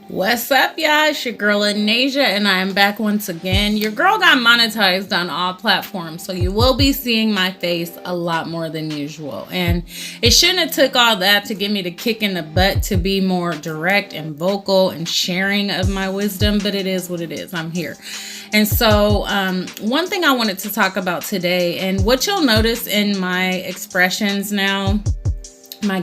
What's up, y'all? It's your girl Anaijia, and I am back once again. Your girl got monetized on all platforms, so you will be seeing my face a lot more than usual. And it shouldn't have took all that to get me to kick in the butt to be more direct and vocal and sharing of my wisdom, but it is what it is. I'm here. And so one thing I wanted to talk about today, and what you'll notice in my expressions now, my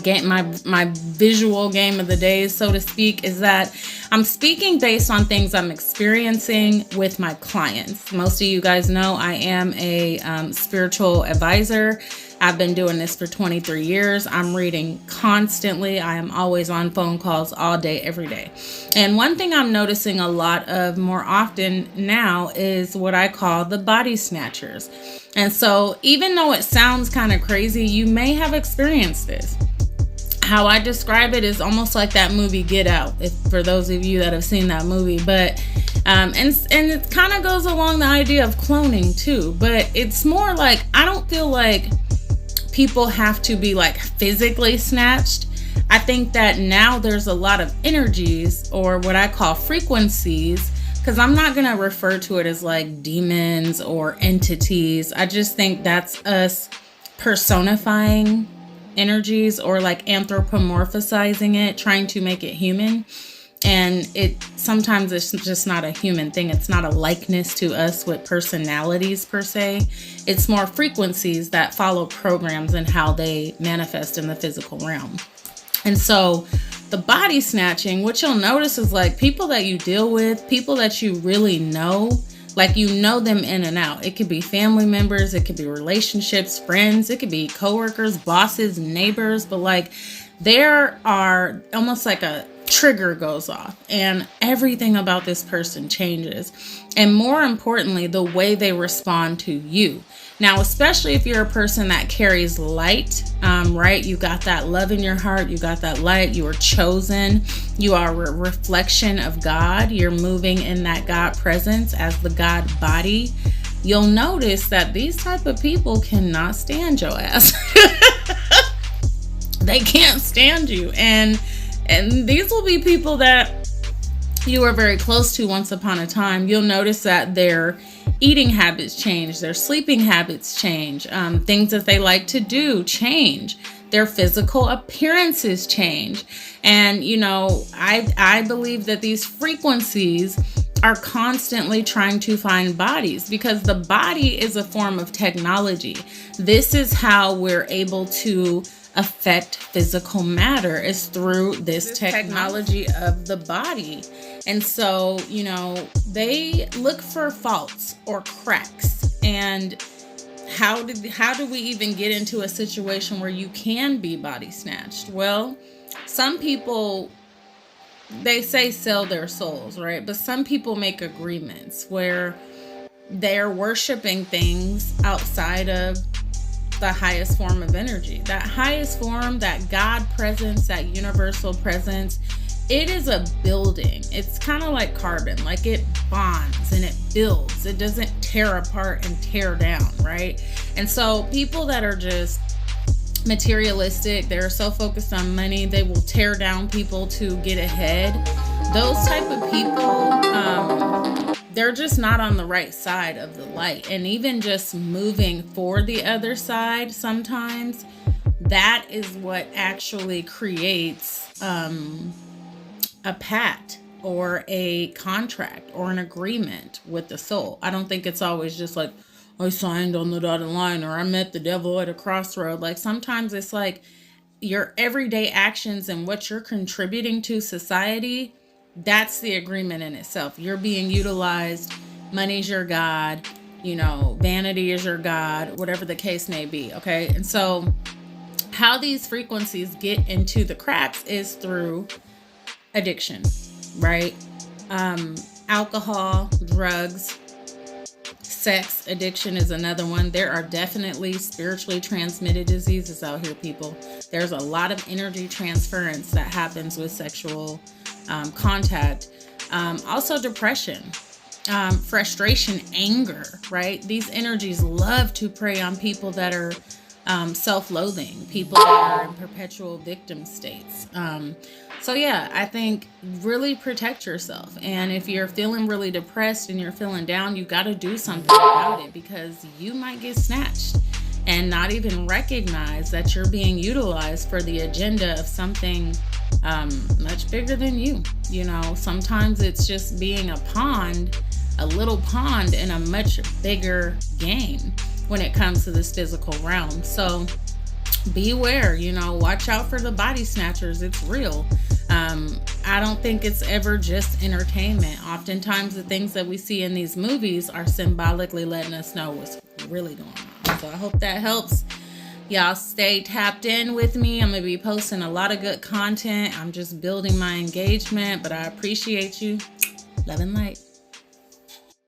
visual game of the day, so to speak, is that I'm speaking based on things I'm experiencing with my clients. Most of you guys know I am a spiritual advisor. I've been doing this for 23 years. I'm reading constantly. I am always on phone calls all day, every day. And one thing I'm noticing a lot of more often now is what I call the Bodysnatchers. And so even though it sounds kind of crazy, you may have experienced this. How I describe it is almost like that movie Get Out, if for those of you that have seen that movie. But and it kind of goes along the idea of cloning too, but it's more like, I don't feel like people have to be like physically snatched. I think that now there's a lot of energies, or what I call frequencies, because I'm not going to refer to it as like demons or entities. I just think that's us personifying energies, or like anthropomorphizing it, trying to make it human. And it sometimes it's just not a human thing. It's not a likeness to us with personalities per se. It's more frequencies that follow programs and how they manifest in the physical realm. And so the body snatching, what you'll notice is like people that you deal with, people that you really know, like you know them in and out. It could be family members, it could be relationships, friends, it could be coworkers, bosses, neighbors, but like there are almost like a trigger goes off and everything about this person changes. And more importantly, the way they respond to you. Now, especially if you're a person that carries light, right? You got that love in your heart. You got that light. You are chosen. You are a reflection of God. You're moving in that God presence as the God body. You'll notice that these type of people cannot stand your ass. They can't stand you. And these will be people that you were very close to once upon a time. You'll notice that their eating habits change, their sleeping habits change, things that they like to do change, their physical appearances change. And, you know, I believe that these frequencies are constantly trying to find bodies, because the body is a form of technology. This is how we're able to affect physical matter, is through this technology of the body. And so, you know, they look for faults or cracks. And how do we even get into a situation where you can be body snatched? Well, some people, they say sell their souls, right? But some people make agreements where they're worshiping things outside of the highest form of energy. That highest form, that God presence, that universal presence, it is a building. It's kind of like carbon, like it bonds and it builds. It doesn't tear apart and tear down, right? And so people that are just materialistic, they're so focused on money, they will tear down people to get ahead. Those type of people, they're just not on the right side of the light. And even just moving for the other side, sometimes that is what actually creates a pact or a contract or an agreement with the soul. I don't think it's always just like, I signed on the dotted line, or I met the devil at a crossroad. Like sometimes it's like your everyday actions and what you're contributing to society. That's the agreement in itself. You're being utilized. Money's your God. You know, vanity is your God, whatever the case may be. Okay. And so how these frequencies get into the cracks is through addiction, right? Alcohol, drugs, sex addiction is another one. There are definitely spiritually transmitted diseases out here, people. There's a lot of energy transference that happens with sexual contact. Also depression, frustration, anger, right? These energies love to prey on people that are self-loathing, people that are in perpetual victim states. So yeah, I think really protect yourself. And if you're feeling really depressed and you're feeling down, you got to do something about it, because you might get snatched and not even recognize that you're being utilized for the agenda of something much bigger than you. You know, sometimes it's just being a pond, a little pond in a much bigger game when it comes to this physical realm. So beware, you know, watch out for the body snatchers. It's real. I don't think it's ever just entertainment. Oftentimes the things that we see in these movies are symbolically letting us know what's really going on. So I hope that helps. Y'all stay tapped in with me. I'm going to be posting a lot of good content. I'm just building my engagement, but I appreciate you. Love and light.